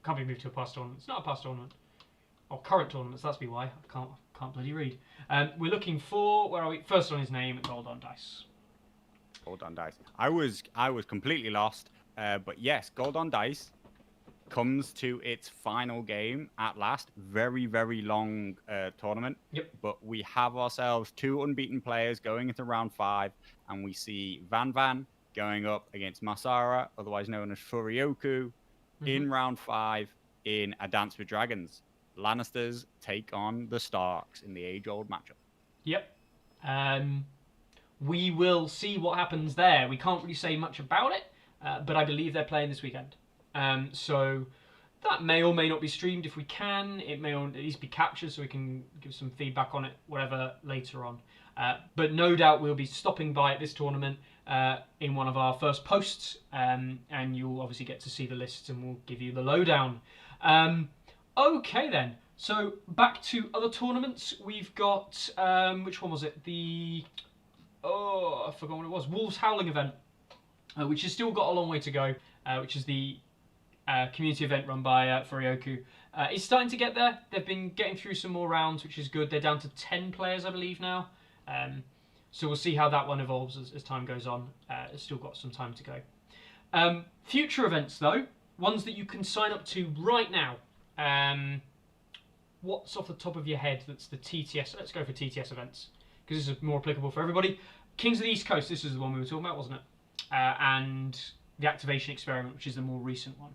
Can't be moved to a past tournament. It's not a past tournament. Or current tournaments, that's be why. I can't bloody read. We're looking for, where are we? First on his name, Gold on Dice. Gold on Dice. I was completely lost. But yes, Gold on Dice comes to its final game at last. Very, very long tournament. Yep. But we have ourselves 2 unbeaten players going into round 5, and we see Van going up against Masara, otherwise known as Furioku, in round 5 in A Dance with Dragons. Lannisters take on the Starks in the age-old matchup. Yep. We will see what happens there. We can't really say much about it, but I believe they're playing this weekend. So that may or may not be streamed if we can. It may at least be captured so we can give some feedback on it, whatever, later on. But no doubt we'll be stopping by at this tournament in one of our first posts, and you'll obviously get to see the lists and we'll give you the lowdown. Okay then, so back to other tournaments. We've got, which one was it? I forgot what it was. Wolves Howling event, which has still got a long way to go, which is the community event run by Furioku. It's starting to get there. They've been getting through some more rounds, which is good. They're down to 10 players, I believe, now. So we'll see how that one evolves as time goes on. It's still got some time to go. Future events, though, ones that you can sign up to right now. What's off the top of your head that's the TTS? Let's go for TTS events, because this is more applicable for everybody. Kings of the East Coast, this is the one we were talking about, wasn't it? And the Activation Experiment, which is the more recent one.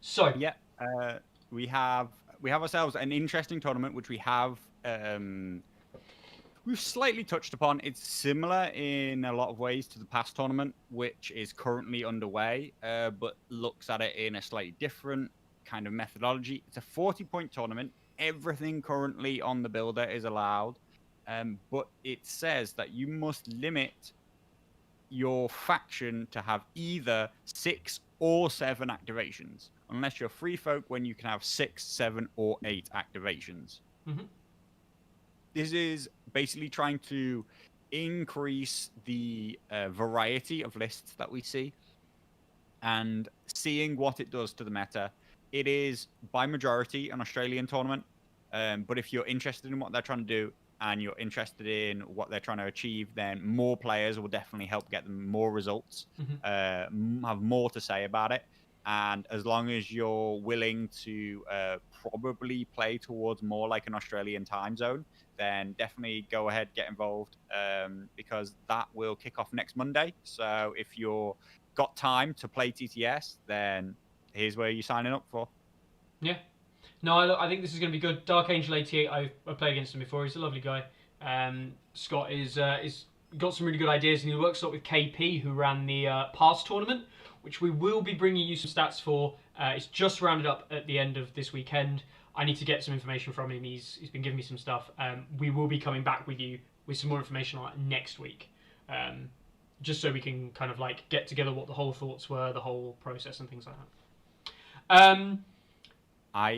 So yeah, we have ourselves an interesting tournament, which we've slightly touched upon. It's similar in a lot of ways to the past tournament, which is currently underway, but looks at it in a slightly different kind of methodology. It's a 40-point tournament. Everything currently on the builder is allowed, but it says that you must limit your faction to have either 6 or 7 activations, unless you're Free Folk, when you can have 6, 7, or 8 activations. This is basically trying to increase the variety of lists that we see and seeing what it does to the meta. It is by majority an Australian tournament, but if you're interested in what they're trying to do and you're interested in what they're trying to achieve, then more players will definitely help get them more results, have more to say about it. And as long as you're willing to probably play towards more like an Australian time zone, then definitely go ahead, get involved, because that will kick off next Monday. So if you're got time to play TTS, then here's where you're signing up for. Yeah. No, I think this is going to be good. Dark Angel 88, I've played against him before. He's a lovely guy. Scott is got some really good ideas, and he works a lot with KP, who ran the Pass tournament, which we will be bringing you some stats for. It's just rounded up at the end of this weekend. I need to get some information from him. He's been giving me some stuff. We will be coming back with you with some more information on it next week. Just so we can kind of like get together what the whole thoughts were, the whole process and things like that. I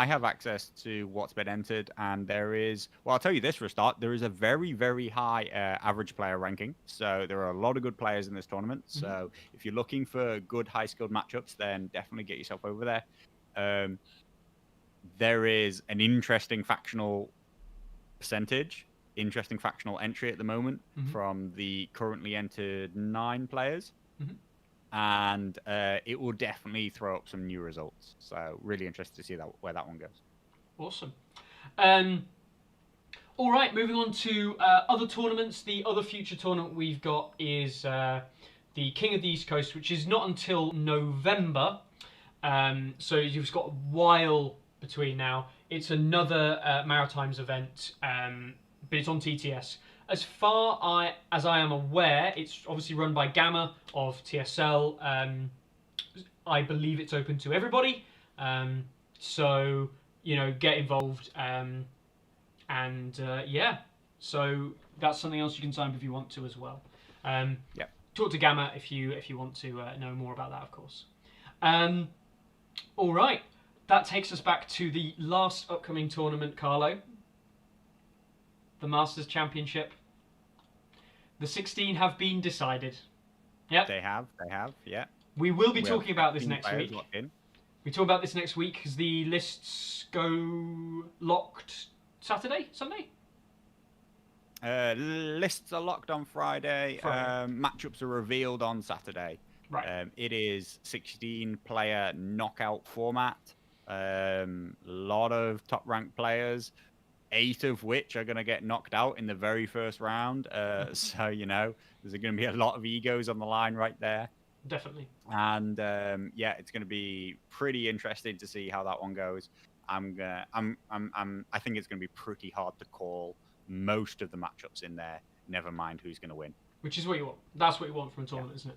have access to what's been entered, and there is, well, I'll tell you this for a start, there is a very, very high average player ranking. So there are a lot of good players in this tournament. So if you're looking for good high skilled matchups, then definitely get yourself over there. There is an interesting factional percentage, interesting factional entry at the moment from the currently entered 9 players. And it will definitely throw up some new results. So really interested to see where that one goes. Awesome. All right, moving on to other tournaments. The other future tournament we've got is the King of the East Coast, which is not until November. So you've got a while between now. It's another Maritimes event, but it's on TTS. As far as I am aware, it's obviously run by Gamma of TSL. I believe it's open to everybody. So, get involved. Yeah. So that's something else you can sign up if you want to as well. Talk to Gamma if you want to know more about that, of course. All right. That takes us back to the last upcoming tournament, Carlo. The Masters Championship. The 16 have been decided. Yep. They have, yeah. We will be talking about this next week. In. We talk about this next week because the lists go locked Saturday, Sunday? Lists are locked on Friday. Matchups are revealed on Saturday. Right. It is 16-player knockout format. Lot of top-ranked players. 8 of which are going to get knocked out in the very first round. So, there's going to be a lot of egos on the line right there. Definitely. And, it's going to be pretty interesting to see how that one goes. I think it's going to be pretty hard to call most of the matchups in there, never mind who's going to win. Which is what you want. That's what you want from a tournament, isn't it?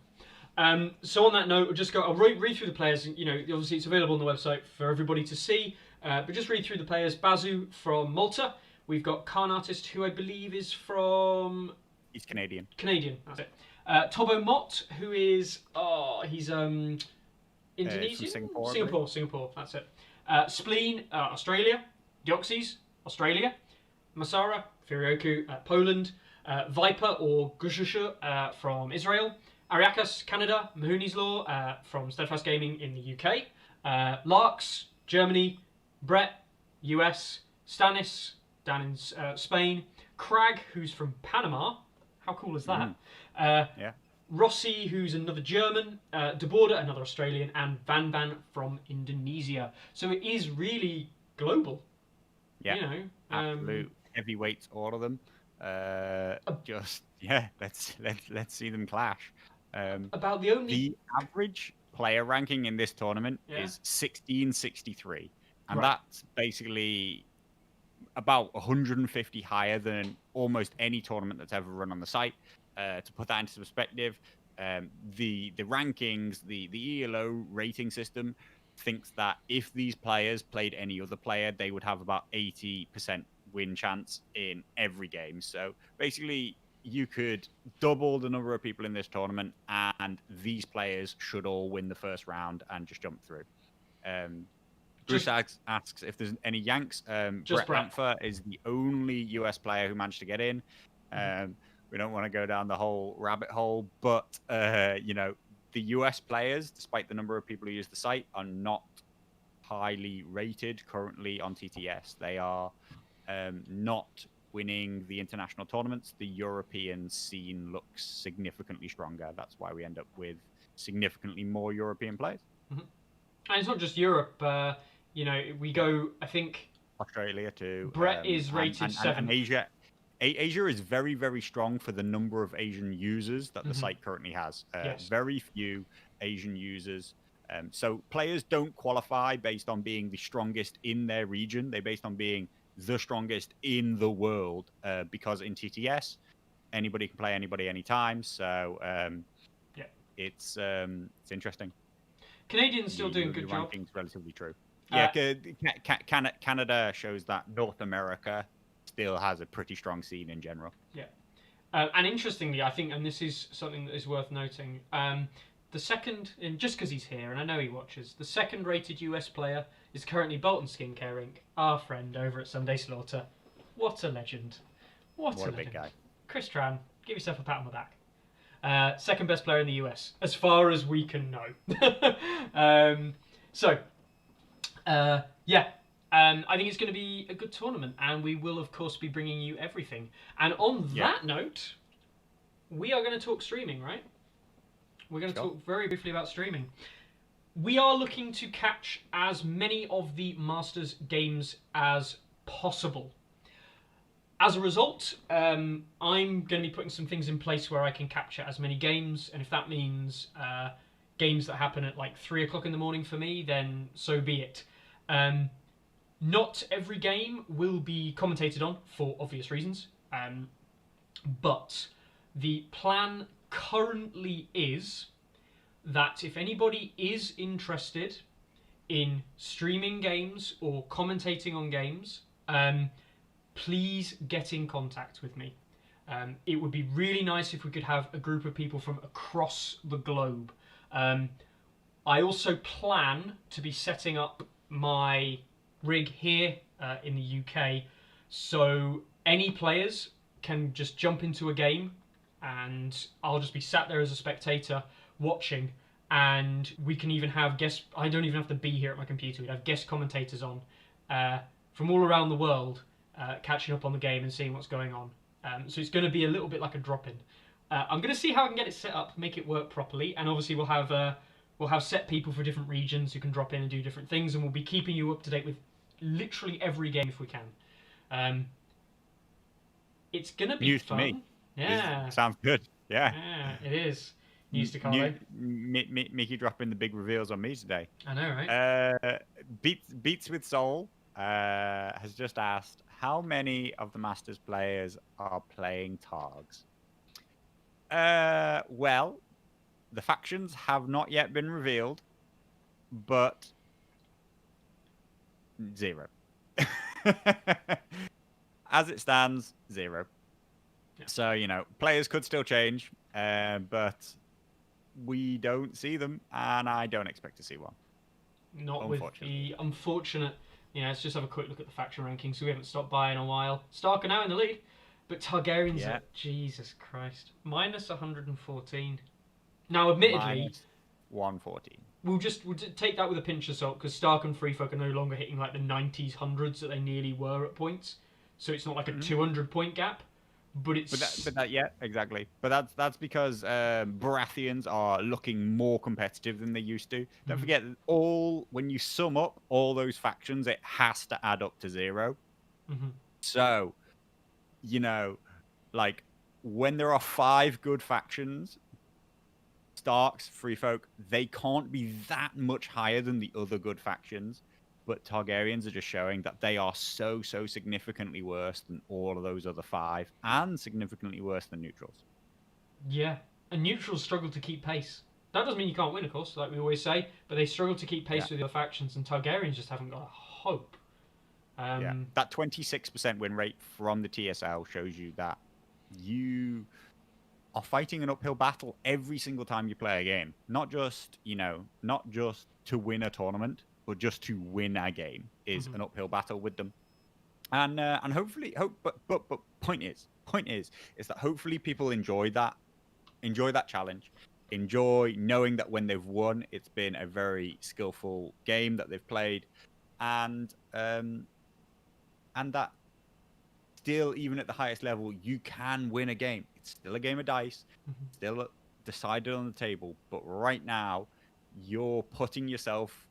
So on that note, I'll read through the players. Obviously it's available on the website for everybody to see. But just read through the players. Bazu from Malta. We've got Khan Artist, who I believe is from... He's Canadian. Canadian, that's it. Tobo Mott, who is... he's Indonesian? Singapore, that's it. Spleen, Australia. Deoxys, Australia. Masara, Firioku, Poland. Viper or Gushushu from Israel. Ariakas, Canada. Mahoney's Law from Steadfast Gaming in the UK. Larks, Germany. Brett, US. Stanis, down in Spain. Crag, who's from Panama. How cool is that? Rossi, who's another German. De Border, another Australian. And Van Van from Indonesia. So it is really global. Yeah, absolute heavyweights, all of them. Let's see them clash. About the average player ranking in this tournament is 1663, and that's basically about 150 higher than almost any tournament that's ever run on the site. To put that into perspective, the rankings, the ELO rating system thinks that if these players played any other player, they would have about 80% win chance in every game. So basically, you could double the number of people in this tournament, and these players should all win the first round and just jump through. Bruce asks if there's any Yanks. Just Brett Brett. Lampfer is the only US player who managed to get in. We don't want to go down the whole rabbit hole, but you know, the US players, despite the number of people who use the site, are not highly rated currently on TTS. They are not winning the international tournaments. The European scene looks significantly stronger. That's why we end up with significantly more European players. And it's not just Europe. You know, we go. I think Australia too. Brett is rated 7th. And Asia. Asia is very, very strong for the number of Asian users that the site currently has. Yes. Very few Asian users. So players don't qualify based on being the strongest in their region. They're based on being the strongest in the world, because in TTS, anybody can play anybody anytime. So it's interesting. Canadians still doing a good job. Ranking's relatively true. Yeah, Canada shows that North America still has a pretty strong scene in general. Yeah. And interestingly, I think, and this is something that is worth noting, the second, and just because he's here, and I know he watches, the second rated US player is currently Bolton Skincare Inc., our friend over at Sunday Slaughter. What a legend. What a legend. Big guy. Chris Tran, give yourself a pat on the back. Second best player in the US, as far as we can know. I think it's going to be a good tournament, and we will, of course, be bringing you everything. And on that note, we are going to talk streaming, right? We're going to talk very briefly about streaming. We are looking to catch as many of the Masters games as possible. As a result, I'm going to be putting some things in place where I can capture as many games, and if that means games that happen at like 3 o'clock in the morning for me, then so be it. Not every game will be commentated on for obvious reasons, but the plan currently is that if anybody is interested in streaming games or commentating on games, please get in contact with me. It would be really nice if we could have a group of people from across the globe. I also plan to be setting up my rig here in the UK, so any players can just jump into a game and I'll just be sat there as a spectator watching, and we can even have guest. I don't even have to be here at my computer. We'd have guest commentators on from all around the world, catching up on the game and seeing what's going on. So it's going to be a little bit like a drop-in. I'm going to see how I can get it set up, make it work properly, and obviously we'll have set people for different regions who can drop in and do different things, and we'll be keeping you up to date with literally every game if we can. It's going to be news fun. To me. Yeah. Sounds good. Yeah. Yeah, it is. News to Carlo. Mickey dropping the big reveals on me today. I know, right? Beats with Soul has just asked, how many of the Masters players are playing Targs? Well, the factions have not yet been revealed, but 0. As it stands, 0. Yeah. So, you know, players could still change, but we don't see them, and I don't expect to see one. Not with the unfortunate... let's just have a quick look at the faction rankings. We haven't stopped by in a while. Stark are now in the lead, but Targaryens are... Jesus Christ. Minus 114. Now, admittedly... Minus 114. We'll take that with a pinch of salt, because Stark and Free Folk are no longer hitting like the 90s, 100s that they nearly were at points. So it's not like a 200-point gap. But it's... yeah, exactly. But that's because Baratheons are looking more competitive than they used to. Don't forget, when you sum up all those factions, it has to add up to 0. So, like, when there are 5 good factions, Starks, Free Folk, they can't be that much higher than the other good factions. But Targaryens are just showing that they are so significantly worse than all of those other 5, and significantly worse than neutrals. Yeah, and neutrals struggle to keep pace. That doesn't mean you can't win, of course, like we always say, but they struggle to keep pace with the other factions, and Targaryens just haven't got a hope. That 26% win rate from the TSL shows you that you are fighting an uphill battle every single time you play a game. Not just to win a tournament, but just to win a game is an uphill battle with them. And hopefully, but point is that hopefully people enjoy that challenge, enjoy knowing that when they've won, it's been a very skillful game that they've played, and that still, even at the highest level, you can win a game. It's still a game of dice, still decided on the table. But right now, you're putting yourself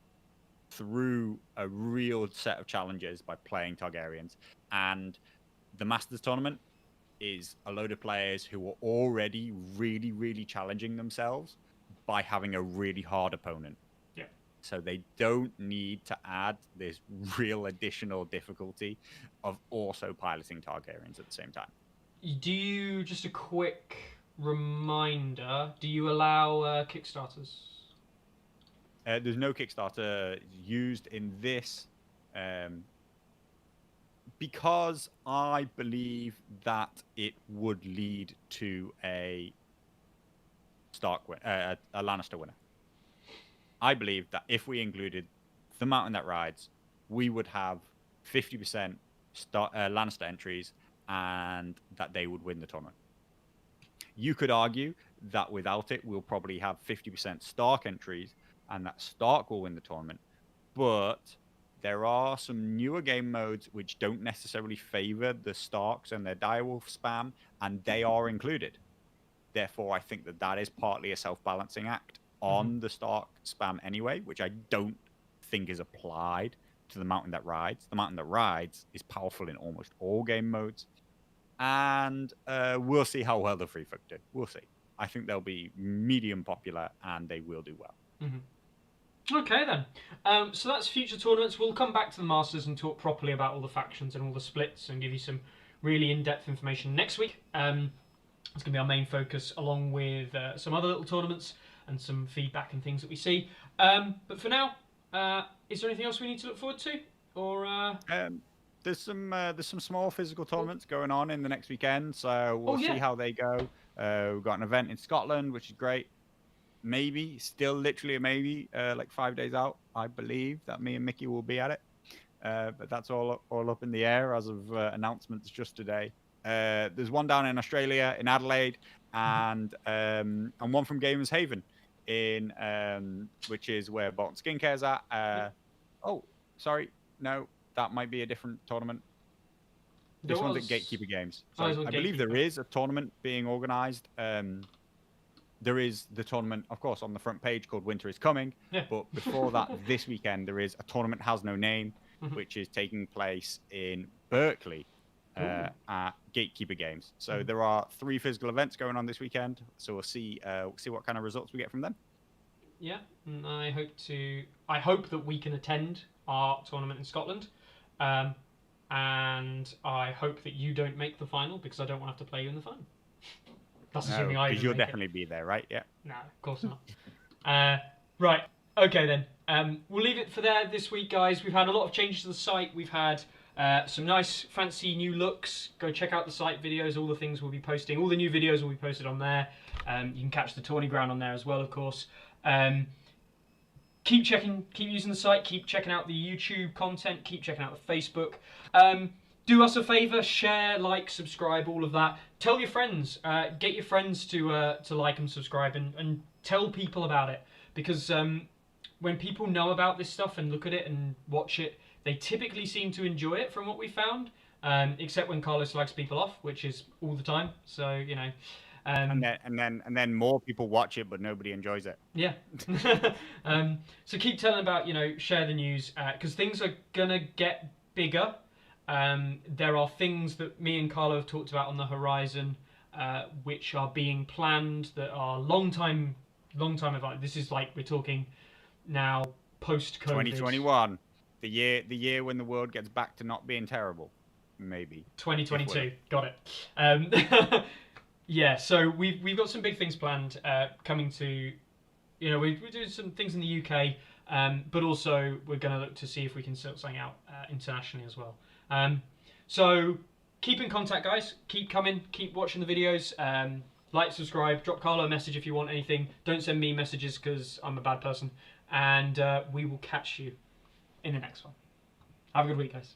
through a real set of challenges by playing Targaryens. And the Masters tournament is a load of players who are already really, really challenging themselves by having a really hard opponent. Yeah. So they don't need to add this real additional difficulty of also piloting Targaryens at the same time. Do you, just a quick reminder, do you allow Kickstarters? There's no Kickstarter used in this because I believe that it would lead to a Lannister winner. I believe that if we included the Mountain That Rides, we would have 50% Lannister entries, and that they would win the tournament. You could argue that without it, we'll probably have 50% Stark entries, and that Stark will win the tournament. But there are some newer game modes which don't necessarily favor the Starks and their direwolf spam, and they are included. Therefore, I think that is partly a self-balancing act on the Stark spam anyway, which I don't think is applied to the Mountain That Rides. The Mountain That Rides is powerful in almost all game modes, and we'll see how well the Free Folk do. We'll see. I think they'll be medium popular, and they will do well. Okay then. So that's future tournaments. We'll come back to the Masters and talk properly about all the factions and all the splits and give you some really in-depth information next week. It's going to be our main focus, along with some other little tournaments and some feedback and things that we see. But for now, is there anything else we need to look forward to? Or there's some small physical tournaments going on in the next weekend, so we'll see how they go. We've got an event in Scotland, which is great. Maybe, still literally a maybe, like 5 days out, I believe that me and Mickey will be at it. But that's all up in the air as of announcements just today. There's one down in Australia, in Adelaide, and one from Gamers Haven, which is where Bolton Skincare's at. Oh, sorry, no, that might be a different tournament. This one's at Gatekeeper Games. So I believe there is a tournament being organised. There is the tournament, of course, on the front page called Winter is Coming. Yeah. But before that, this weekend, there is a tournament Has No Name, which is taking place in Berkeley at Gatekeeper Games. So there are 3 physical events going on this weekend. So we'll see what kind of results we get from them. Yeah, and I hope that we can attend our tournament in Scotland. And I hope that you don't make the final, because I don't want to have to play you in the final. That's assuming I because you'll definitely be there, right? Yeah. No, of course not. Right. Okay then. We'll leave it for there this week, guys. We've had a lot of changes to the site. We've had some nice, fancy new looks. Go check out the site videos. All the things we'll be posting. All the new videos will be posted on there. You can catch the Tourney Ground on there as well, of course. Keep using the site. Keep checking out the YouTube content. Keep checking out the Facebook. Do us a favour, share, like, subscribe, all of that. Tell your friends. Get your friends to like and subscribe, and tell people about it. Because when people know about this stuff and look at it and watch it, they typically seem to enjoy it from what we found. Except when Carlos slags people off, which is all the time. So, you know. And then more people watch it, but nobody enjoys it. Yeah. So keep telling about, share the news, because things are going to get bigger. There are things that me and Carlo have talked about on the horizon, which are being planned, that are long time advice. This is like, we're talking now post-COVID. 2021, the year when the world gets back to not being terrible, maybe. 2022, got it. Yeah, so we've got some big things planned coming to. We're doing some things in the UK, but also we're going to look to see if we can sort something out internationally as well. So keep in contact, guys. Keep coming. Keep watching the videos. Like, subscribe, drop Carlo a message if you want anything. Don't send me messages because I'm a bad person. And we will catch you in the next one. Have a good week, guys.